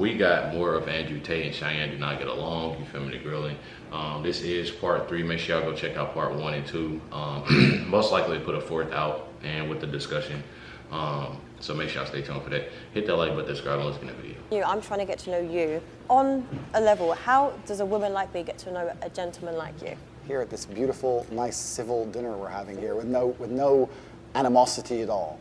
we got more of Andrew Tate and Cheyenne do not get along. You feel me? The grilling. This is part 3. Make sure y'all go check out part 1 and 2. Most likely put a 4th out and with the discussion. So make sure y'all stay tuned for that. Hit that like button, subscribe, and let's get in the video. I'm trying to get to know you on a level. How does a woman like me get to know a gentleman like you? Here at this beautiful, nice, civil dinner we're having here with no animosity at all.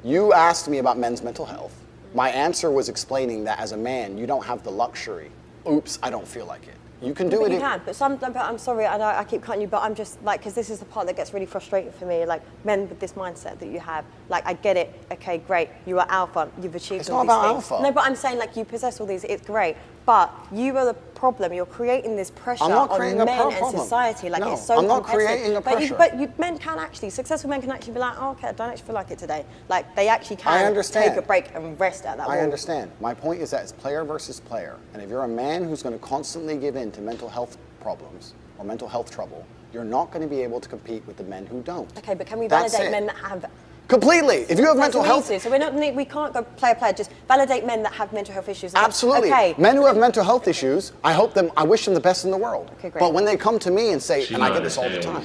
You asked me about men's mental health. My answer was explaining that as a man, you don't have the luxury. Oops, I don't feel like it. You can do it. You can, but I'm sorry, I know I keep cutting you, but I'm just like, because this is the part that gets really frustrating for me. Like men with this mindset that you have, like I get it. Okay, great, you are alpha. You've achieved It's all not these about things. alpha. No, but I'm saying like you possess all these. It's great, but you are the problem. You're creating this pressure on men and society. Like no, it's so I'm not competitive. creating a pressure. But men can actually, successful men can actually be like, oh, okay, I don't actually feel like it today. Like they actually can take a break and rest at that. I understand. My point is that it's player versus player, and if you're a man who's going to constantly give in to mental health problems or mental health trouble, you're not going to be able to compete with the men who don't. Okay, but can we validate men that have? Completely. If you have mental health, so we can't go player. Just validate men that have mental health issues. Absolutely. Okay. Men who have mental health issues, I wish them the best in the world. Okay, great. But when they come to me and say, She and I get this all the time,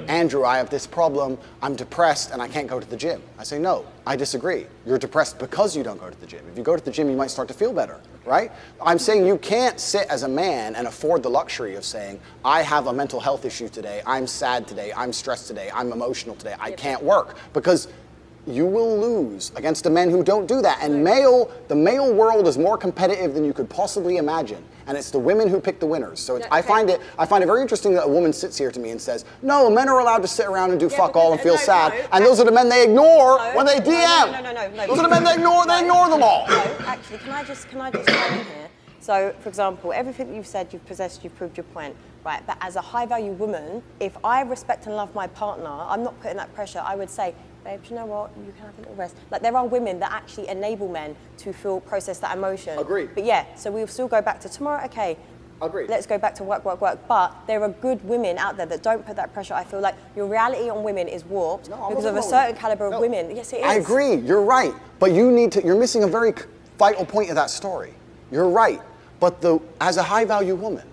Andrew, I have this problem, I'm depressed and I can't go to the gym. I say, no, I disagree. You're depressed because you don't go to the gym. If you go to the gym, you might start to feel better, right? I'm saying you can't sit as a man and afford the luxury of saying, I have a mental health issue today, I'm sad today, I'm stressed today, I'm emotional today, I can't work, because you will lose against the men who don't do that. And the male world is more competitive than you could possibly imagine. And it's the women who pick the winners. So I find it very interesting that a woman sits here to me and says, no, men are allowed to sit around and do fuck all and feel sad. And those are the men they ignore when they DM. No. Those are the men they ignore them all. No, actually, can I just come in here? So, for example, everything that you've said, you've possessed, you've proved your point, right? But as a high-value woman, if I respect and love my partner, I'm not putting that pressure. I would say, babe, you know what? You can have a little rest. Like, there are women that actually enable men to process that emotion. Agreed. But yeah, so we'll still go back to tomorrow, okay. Agreed. Let's go back to work. But there are good women out there that don't put that pressure. I feel like your reality on women is warped because of a certain caliber of women. Yes, it is. I agree, you're right. But you're missing a very vital point of that story. You're right. But as a high-value woman,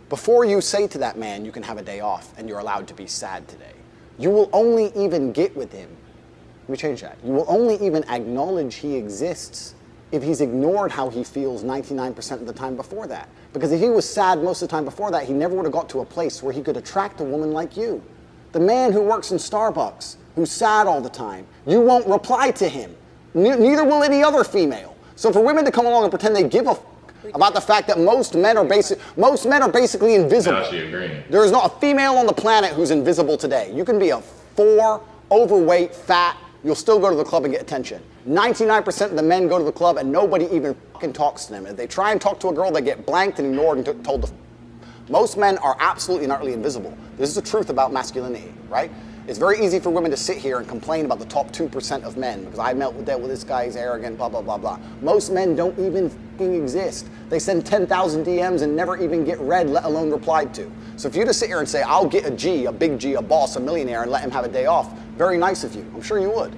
before you say to that man, you can have a day off and you're allowed to be sad today, you will only even get with him. Let me change that. You will only even acknowledge he exists if he's ignored how he feels 99% of the time before that. Because if he was sad most of the time before that, he never would have got to a place where he could attract a woman like you. The man who works in Starbucks, who's sad all the time, you won't reply to him. Neither will any other female. So for women to come along and pretend they give a about the fact that most men are basically invisible. Now she agreeing. There is not a female on the planet who's invisible today. You can be a 4, overweight, fat, you'll still go to the club and get attention. 99% of the men go to the club and nobody even fucking talks to them. If they try and talk to a girl, they get blanked and ignored and told to. Most men are absolutely and utterly invisible. This is the truth about masculinity, right? It's very easy for women to sit here and complain about the top 2% of men because I dealt with this guy, he's arrogant, blah, blah, blah, blah. Most men don't even fucking exist. They send 10,000 DMs and never even get read, let alone replied to. So if you just sit here and say, I'll get a G, a big G, a boss, a millionaire, and let him have a day off, very nice of you. I'm sure you would.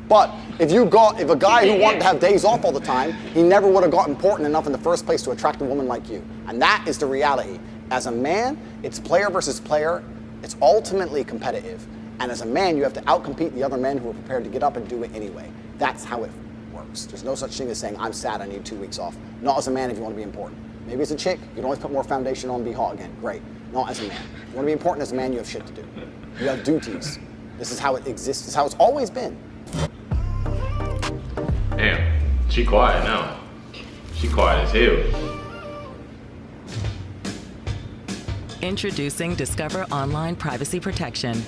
But if a guy who wanted to have days off all the time, he never would have got important enough in the first place to attract a woman like you. And that is the reality. As a man, it's player versus player. It's ultimately competitive. And as a man, you have to outcompete the other men who are prepared to get up and do it anyway. That's how it works. There's no such thing as saying, I'm sad, I need 2 weeks off. Not as a man if you want to be important. Maybe as a chick, you can always put more foundation on and be hot again. Great. Not as a man. If you want to be important as a man, you have shit to do. You have duties. This is how it exists. This is how it's always been. Damn, she quiet now. She quiet as hell. Introducing Discover Online Privacy Protection.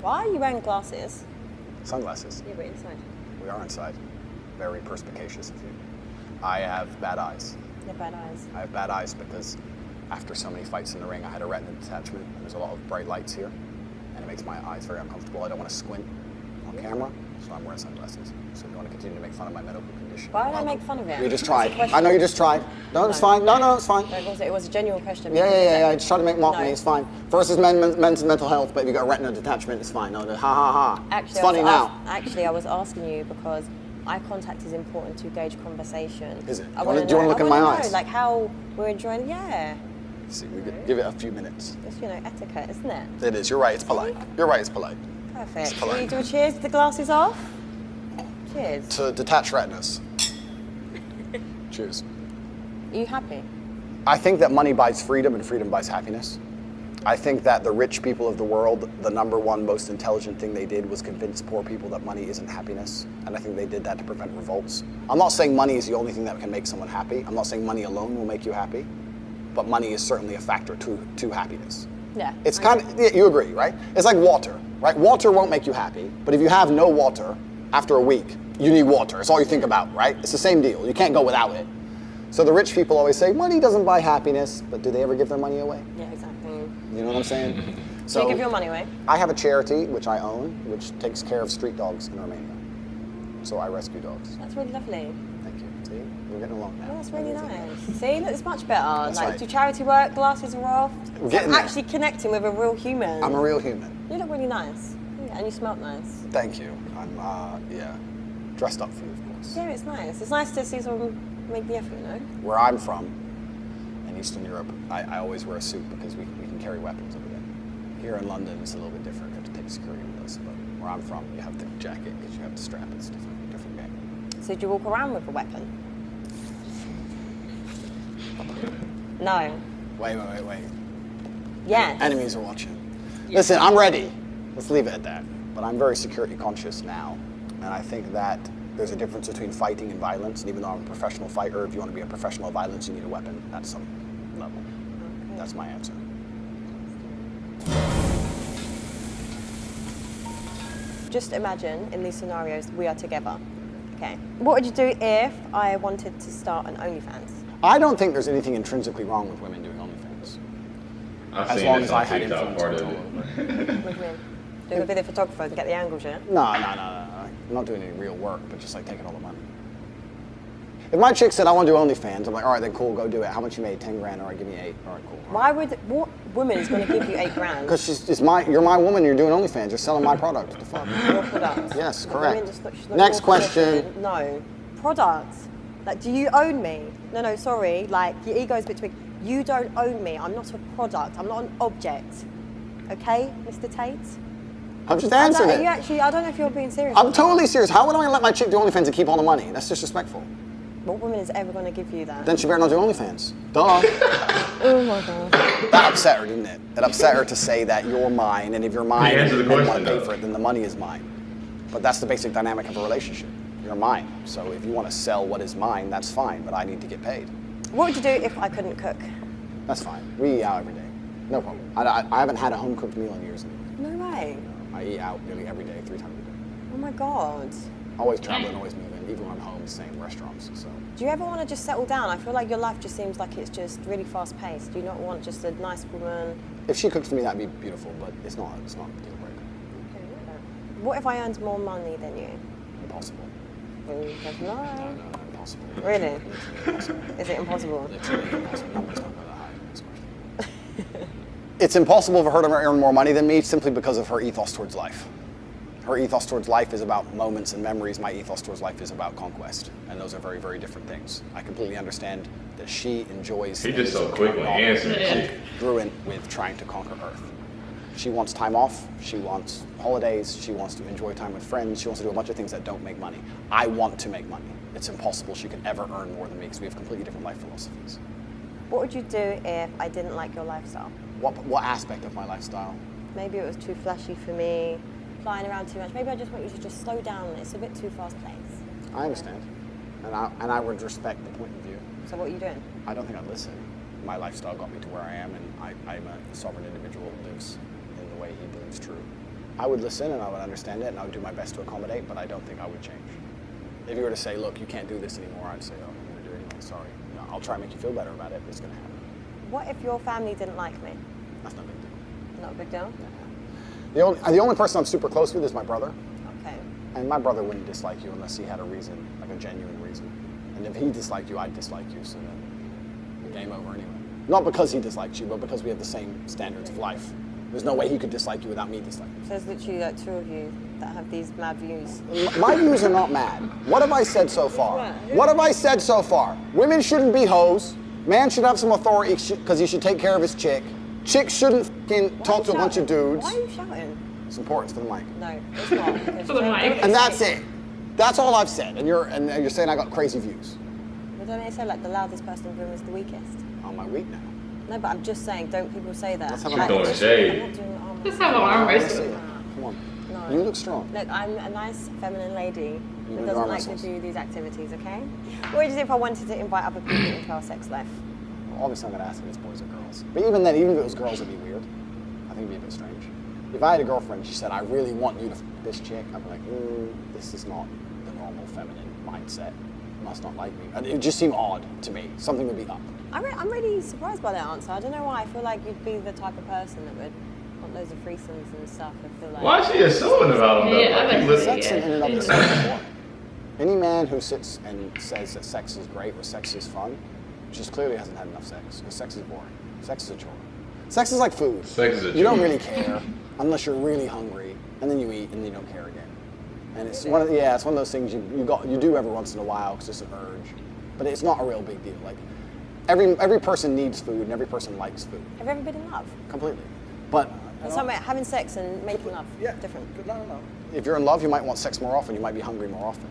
Why are you wearing glasses? Sunglasses. Yeah, but inside. We are inside. Very perspicacious of you. I have bad eyes. You have bad eyes. I have bad eyes because after so many fights in the ring, I had a retina detachment. There's a lot of bright lights here, and it makes my eyes very uncomfortable. I don't want to squint on camera, so I'm wearing sunglasses. So if you want to continue to make fun of my medical condition. Why would I make fun of it? You just tried. I know you just tried. No, it's fine. No, it's fine. It was a genuine question. Yeah. I just tried to make mock me. It's fine. First is men's mental health, but if you got a retina detachment, it's fine. No, ha ha ha. Actually, it's funny now. Actually, I was asking you because eye contact is important to gauge conversation. Is it? I Do you wanna wanna look in my eyes? Like how we're enjoying. Yeah, Let's see, we could give it a few minutes. it's etiquette, isn't it? It is. You're right. It's polite. You're right. It's polite. Perfect. It's polite. Can you do a cheers with the glasses off? Cheers. To detach retinas. Cheers. Are you happy? I think that money buys freedom and freedom buys happiness. I think that the rich people of the world, the number one most intelligent thing they did was convince poor people that money isn't happiness. And I think they did that to prevent revolts. I'm not saying money is the only thing that can make someone happy. I'm not saying money alone will make you happy. But money is certainly a factor to happiness. Yeah. It's kind of, yeah, you agree, right? It's like water, right? Water won't make you happy. But if you have no water after a week, you need water. It's all you think about, right? It's the same deal. You can't go without it. So the rich people always say, money doesn't buy happiness, but do they ever give their money away? Yeah, exactly. You know what I'm saying? So you give your money away? I have a charity, which I own, which takes care of street dogs in Romania. So I rescue dogs. That's really lovely. Thank you. See, we're getting along now. Oh, that's really nice. See, look, it's much better. That's like, right. do charity work, glasses are off. We're It's getting like there. actually connecting with a real human. I'm a real human. You look really nice. Yeah, and you smell nice. Thank you. I'm, dressed up for you, of course. Yeah, it's nice. It's nice to see someone make the effort, you know? Where I'm from, in Eastern Europe, I always wear a suit because we can carry weapons over there. Here in London, it's a little bit different. You have to take security with us. But where I'm from, you have the jacket because you have the strap. It's different game. So do you walk around with a weapon? No. Wait. Yes. Enemies are watching. Listen, I'm ready. Let's leave it at that. But I'm very security conscious now. And I think that there's a difference between fighting and violence. And even though I'm a professional fighter, if you want to be a professional violence, you need a weapon at some level. Okay. That's my answer. Just imagine in these scenarios we are together. Okay. What would you do if I wanted to start an OnlyFans? I don't think there's anything intrinsically wrong with women doing OnlyFans. I've As seen long this as on I had TikTok, influence part of control. it. What do you mean? Doing a video photographer and get the angles, yeah? No. I'm not doing any real work, but just like taking all the money. If my chick said, I want to do OnlyFans, I'm like, all right, then cool, go do it. How much you made? 10 grand? All right, give me 8. All right, cool. What woman is going to give you $8,000? Because you're my woman, you're doing OnlyFans, you're selling my product. What the fuck? Your product. Yes, The correct. woman she's not Next your question. position. No. Product. Like, do you own me? No, sorry. Like, your ego's a bit too big. You don't own me. I'm not a product. I'm not an object. Okay, Mr. Tate? I'm just answering it. I don't know if you're being serious. I'm totally serious. How would I let my chick do OnlyFans and keep all the money? That's disrespectful. What woman is ever going to give you that? Then she better not do OnlyFans. Duh. Oh my God. That upset her, didn't it? It upset her to say that you're mine, and if you're mine answer and the you want question, to pay though. for it, then the money is mine. But that's the basic dynamic of a relationship. You're mine. So if you want to sell what is mine, that's fine, but I need to get paid. What would you do if I couldn't cook? That's fine. We eat out every day. No problem. I haven't had a home-cooked meal in years anymore. No way. I eat out nearly every day, 3 times a day. Oh my God. Always traveling, always moving, even when I'm home, same restaurants. So Do you ever want to just settle down? I feel like your life just seems like it's just really fast paced. Do you not want just a nice woman? if she cooked for me, that'd be beautiful, but it's not a deal breaker. What if I earned more money than you? Impossible. No. No, impossible. Really? Impossible. Is it impossible? Literally impossible. Numbers don't go that high. Next question. It's impossible for her to earn more money than me simply because of her ethos towards life. Her ethos towards life is about moments and memories. My ethos towards life is about conquest. And those are very, very different things. I completely understand that she enjoys He just things so that quick are when not answering shit. congruent with trying to conquer Earth. She wants time off. She wants holidays. She wants to enjoy time with friends. She wants to do a bunch of things that don't make money. I want to make money. It's impossible she could ever earn more than me because we have completely different life philosophies. What would you do if I didn't like your lifestyle? What aspect of my lifestyle? Maybe it was too flashy for me, flying around too much. Maybe I just want you to just slow down. It's a bit too fast paced. I understand. And I would respect the point of view. So what are you doing? I don't think I'd listen. My lifestyle got me to where I am, and I'm a sovereign individual who lives in the way he believes true. I would listen and I would understand it and I would do my best to accommodate, but I don't think I would change. If you were to say, look, you can't do this anymore, I'd say, oh, I'm going to do it anyway, sorry. No, I'll try and make you feel better about it, but it's going to happen. What if your family didn't like me? That's no big deal. Not a big deal? The only person I'm super close with is my brother. Okay. And my brother wouldn't dislike you unless he had a reason, like a genuine reason. And if he disliked you, I'd dislike you, so then game over anyway. Not because he dislikes you, but because we have the same standards of life. There's no way he could dislike you without me disliking you. So there's literally like 2 of you that have these mad views. My views are not mad. What have I said so far? What have I said so far? Women shouldn't be hoes. Man should have some authority because he should take care of his chick. Chicks shouldn't talk to a bunch of dudes. Why are you shouting? It's important for the mic. No, it's not. For the mic. And that's it. That's all I've said. And you're saying I got crazy views. But don't they say like the loudest person in the room is the weakest? On my week now. No, but I'm just saying, don't people say that? Let's have a Like, Throwing I'm shade. not doing the arm Let's wrestle. have an arm Let's wrestle. see it. Come on. No. You look strong. Look, I'm a nice feminine lady You who do doesn't arm like to wrestles. do these activities, okay? What would you do if I wanted to invite other people into our sex life? Obviously, I'm going to ask if it's boys or girls. But even then, even if it was girls, it'd be weird. I think it'd be a bit strange. If I had a girlfriend and she said, I really want you to f this chick, I'd be like, this is not the normal feminine mindset. You must not like me. And it would just seem odd to me. Something would be up. I'm really surprised by that answer. I don't know why. I feel like you'd be the type of person that would want loads of threesomes and stuff. I feel like. Why is she assuming about him though? Yeah, Like, I he bet listen- Sex in and of itself is boring. Any man who sits and says that sex is great or sex is fun, just clearly hasn't had enough sex. Because sex is boring. Sex is a chore. Sex is like food. Sex is a You don't chore. really care unless you're really hungry, and then you eat and you don't care again. And it's one of it's one of those things you do every once in a while because it's an urge, but it's not a real big deal. Like every person needs food and every person likes food Have you ever been in love? completely. But It's something having sex and making love. yeah, Different. No. If you're in love, you might want sex more often. You might be hungry more often.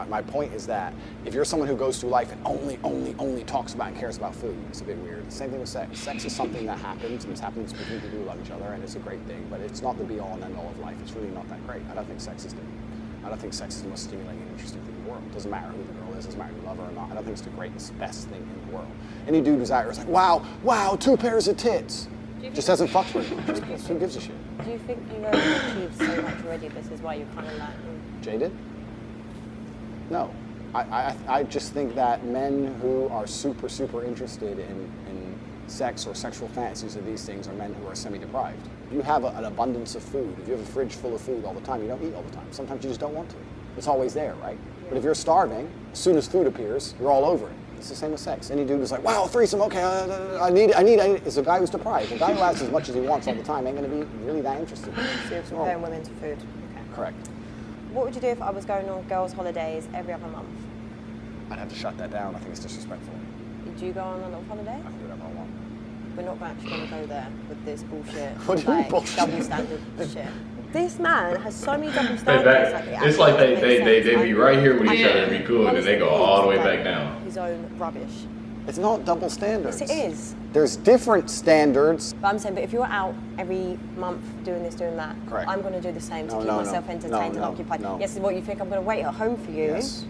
My point is that if you're someone who goes through life and only talks about and cares about food, it's a bit weird. Same thing with sex. Sex is something that happens, and it's happening between people who love each other, and it's a great thing, but it's not the be-all and end-all of life. It's really not that great. I don't think sex is good. I don't think sex is the most stimulating and interesting thing in the world. It doesn't matter who the girl is, doesn't matter if you love her or not. I don't think it's the greatest, best thing in the world. Any dude who's out here is like, wow, 2 pairs of tits. Just hasn't fucked with her. Who gives a shit? Do you think you've achieved so much already? This is why you're kind of like. Jaded? No. I just think that men who are super interested in sex or sexual fantasies of these things are men who are semi-deprived. If you have an abundance of food, if you have a fridge full of food all the time, you don't eat all the time. Sometimes you just don't want to. It's always there, right? But if you're starving, as soon as food appears, you're all over it. It's the same with sex. Any dude who's like, wow, threesome, okay, I need it. It's a guy who's deprived. A guy who has as much as he wants all the time ain't gonna be really that interested. So you're comparing women to food. Okay. Correct. What would you do if I was going on girls' holidays every other month? I'd have to shut that down. I think it's disrespectful. Do you go on a little holiday? I can do whatever I want. We're not actually going to go there with this bullshit. What do you mean like, bullshit? Double standard shit. This man has so many double That- standards. it's like actually they makes sense. be right here with each Yeah. other and be cool, and then they go all the way back down. His own rubbish. It's not double standards. Yes, it is. There's different standards. But I'm saying, but if you're out every month doing this, doing that, Correct. I'm going to do the same to No, keep no, myself no. entertained No, and occupied. no. Yes, what you think I'm going to wait at home for you? Yes.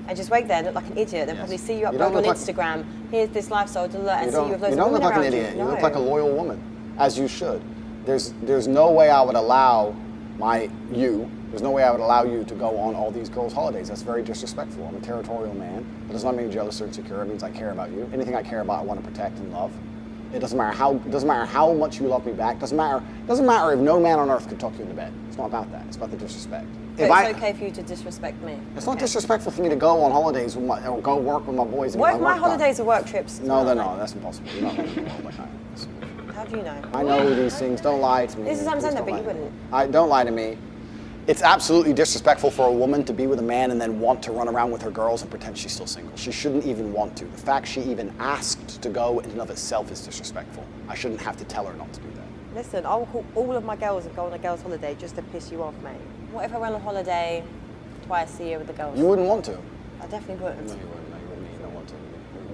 And just wait there and look like an idiot. They'll Yes. probably see you You upload don't on look like- Instagram. Here's this lifestyle, and You see you don't, with loads you don't of look women like an around idiot. you. You No. look like a loyal woman, as you should. There's no way I would allow there's no way I would allow you to go on all these girls' holidays. That's very disrespectful. I'm a territorial man. That does not mean jealous or insecure. It means I care about you. Anything I care about, I want to protect and love. It doesn't matter how much you love me back. Doesn't matter if no man on earth could talk you into bed. It's not about that. It's about the disrespect. But it's okay for you to disrespect me. It's not disrespectful for me to go on holidays or go work with my boys. And What get if my work done. holidays are work trips? No, they're not. That's impossible. You're not going to go all the time. How do you know? I know these things. Don't lie to me. This is what I'm Please saying, don't but lie you to me. wouldn't. Don't lie to me. It's absolutely disrespectful for a woman to be with a man and then want to run around with her girls and pretend she's still single. She shouldn't even want to. The fact she even asked to go in and of itself is disrespectful. I shouldn't have to tell her not to do that. Listen, I'll call all of my girls and go on a girls' holiday just to piss you off, mate. What if I went on holiday twice a year with the girls? You wouldn't want to. I definitely wouldn't. No, you wouldn't. No, you wouldn't. You don't want to.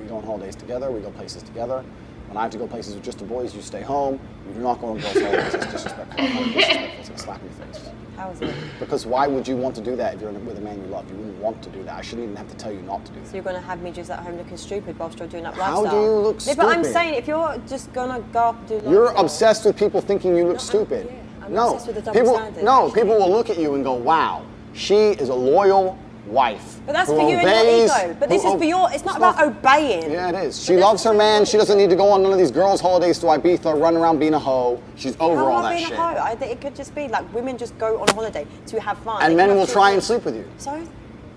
We go on holidays together. We go places together. When I have to go places with just the boys, you stay home. You do not go on girls' holidays. It's disrespectful. It's disrespectful. It's like a slap in the face. How is it? Because why would you want to do that if you're with a man you love? You wouldn't want to do that. I shouldn't even have to tell you not to do So that. you're going to have me just at home looking stupid whilst you're doing that How lifestyle? do you look Yeah, but I'm stupid? saying, if you're just going to go up and do lifestyle... You're obsessed with people thinking you look stupid. I'm No, obsessed with the double people. standard, No, actually. people will look at you and go, "Wow, she is a loyal wife." But that's who for you and your obeys- ego. But this who is for your... It's not about obeying. Yeah, it is. But She this loves is her for man. your- She doesn't need to go on none of these girls' holidays to Ibiza, run around being a hoe. She's over How all am I that being shit. a hoe? It could just be like women just go on holiday to have fun. And They men can will have try and children. sleep with you. So?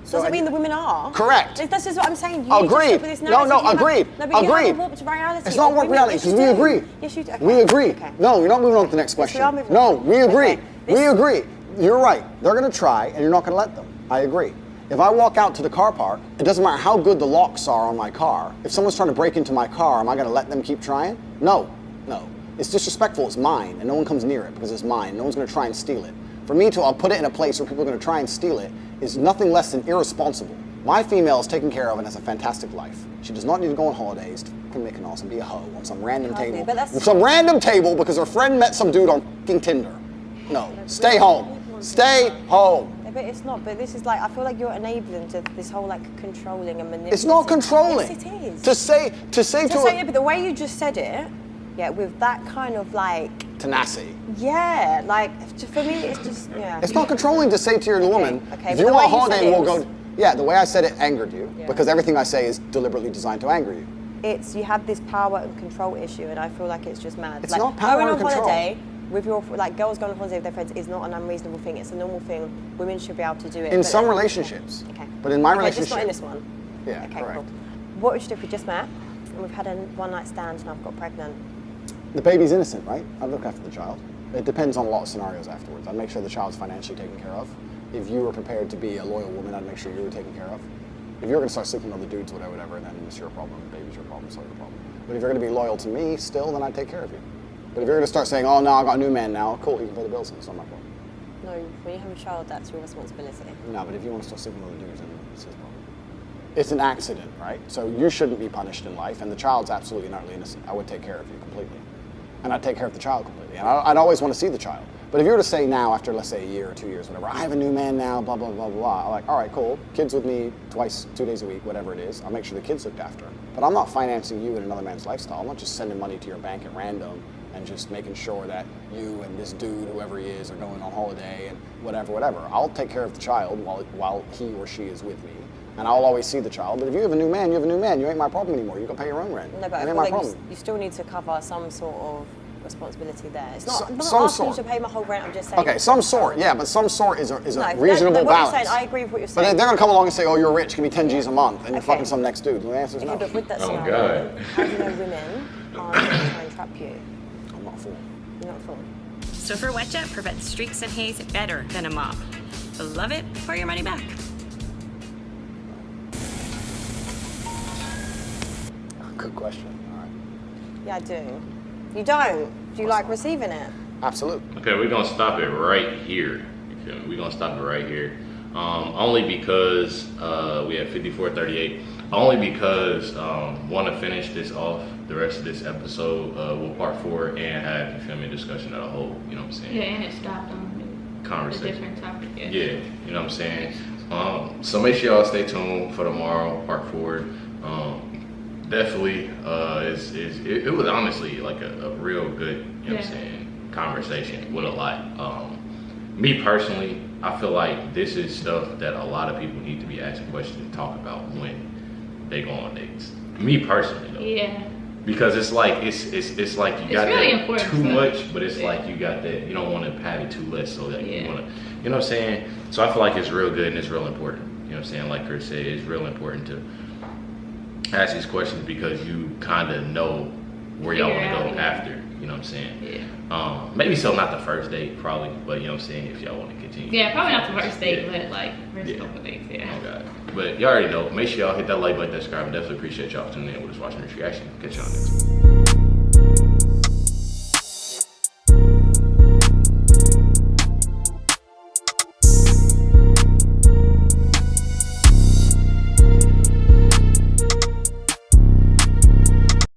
Doesn't mean the women are. Correct. This is what I'm saying. You Agreed. Need to this narrative. Agreed. No, but you agreed. have a warped reality. It's not warped reality because we agree. Yes, you do. Okay. We agree. Okay. No, you're not moving on to the next question. Yes, we are moving no, on. we agree. Okay. We agree. You're right. They're going to try, and you're not going to let them. I agree. If I walk out to the car park, it doesn't matter how good the locks are on my car. If someone's trying to break into my car, am I going to let them keep trying? No. It's disrespectful. It's mine, and no one comes near it because it's mine. No one's going to try and steal it. For me to, I'll put it in a place where people are going to try and steal it is nothing less than irresponsible. My female is taken care of and has a fantastic life. She does not need to go on holidays to Mykonos and be a hoe on some random table. Some random table because her friend met some dude on fucking Tinder. No, stay home. Stay home. Yeah, but it's not. But this is like, I feel like you're enabling to this whole like controlling and manipulating. It's not controlling. Yes, it is. To say yeah, but the way you just said it, yeah, with that kind of like tenacity. Yeah, like for me, it's just yeah. It's not controlling to say to your woman, okay, if you want a holiday, we'll go. Yeah, the way I said it angered you because everything I say is deliberately designed to anger you. It's you have this power and control issue, and I feel like it's just mad. It's like, not power going and on control. Holiday with your like girls going on holiday with their friends is not an unreasonable thing. It's a normal thing. Women should be able to do it. In some relationships. Okay. But in my relationship. Just not in this one. Yeah, okay, correct. cool. What would you do if we just met and we've had a one night stand and I've got pregnant? The baby's innocent, right? I'd look after the child. It depends on a lot of scenarios afterwards. I'd make sure the child's financially taken care of. If you were prepared to be a loyal woman, I'd make sure you were taken care of. If you're going to start sleeping with other dudes, whatever, then it's your problem. The baby's your problem, it's not your problem. But if you're going to be loyal to me still, then I'd take care of you. But if you're going to start saying, oh, no, I got a new man now, cool, you can pay the bills, it's not my problem. No, when you have a child, that's your responsibility. No, but if you want to start sleeping with other dudes, then it's his problem. It's an accident, right? So you shouldn't be punished in life, and the child's absolutely and utterly innocent. I would take care of you completely. And I'd take care of the child completely. And I'd always want to see the child. But if you were to say now, after let's say a year or 2 years, whatever, I have a new man now, blah, blah, blah, blah, I'm like, all right, cool. Kids with me twice, 2 days a week, whatever it is. I'll make sure the kid's looked after. But I'm not financing you in another man's lifestyle. I'm not just sending money to your bank at random and just making sure that you and this dude, whoever he is, are going on holiday and whatever. I'll take care of the child while he or she is with me. And I'll always see the child. But if you have a new man, you have a new man. You ain't my problem anymore. You can pay your own rent. No, but I feel like you still need to cover some sort of responsibility there. It's not, I'm not asking you to pay my whole rent, I'm just saying. Okay, some sort, yeah, but some sort is a reasonable what balance. you're saying, I agree with what you're saying. But they're going to come along and say, oh, you're rich, give me 10 G's a month, and you're fucking some next dude. And the answer is no. But with that Oh, scenario, God. how do you know women aren't going to try and trap you? I'm not a fool. You're not a fool. Swiffer Wet Jet prevents streaks and haze better than a mop. Love it or your money back. Good question. All right. Yeah, I do. You don't? Do you like receiving it? Absolutely. Okay, we're gonna stop it right here. You feel me? We're gonna stop it right here. Only because we have 54:38. Only because want to finish this off the rest of this episode with part 4 and have, you feel me, discussion of the whole, you know what I'm saying? Yeah, and it stopped on Conversation. a different topic. Yeah. Yeah, you know what I'm saying? So make sure y'all stay tuned for tomorrow, part 4. Definitely, it was honestly like a real good, you know what I'm saying, conversation with a lot. Me personally, I feel like this is stuff that a lot of people need to be asking questions and talk about when they go on dates. Me personally, though. Yeah. Because it's like it's like you got really that important too stuff. much, but it's like you got that, you don't want to have it too less, so that you want to, you know what I'm saying? So I feel like it's real good and it's real important. You know what I'm saying? Like Chris said, it's real important to ask these questions because you kind of know where y'all want to go after. You know what I'm saying? Yeah. Maybe so not the first date, probably, but you know what I'm saying, if y'all want to continue. Yeah, probably not the first date, but like first couple dates, yeah. Oh God. But y'all already know. Make sure y'all hit that like button, that subscribe. Definitely appreciate y'all tuning in with us, watching this reaction. Catch y'all next one.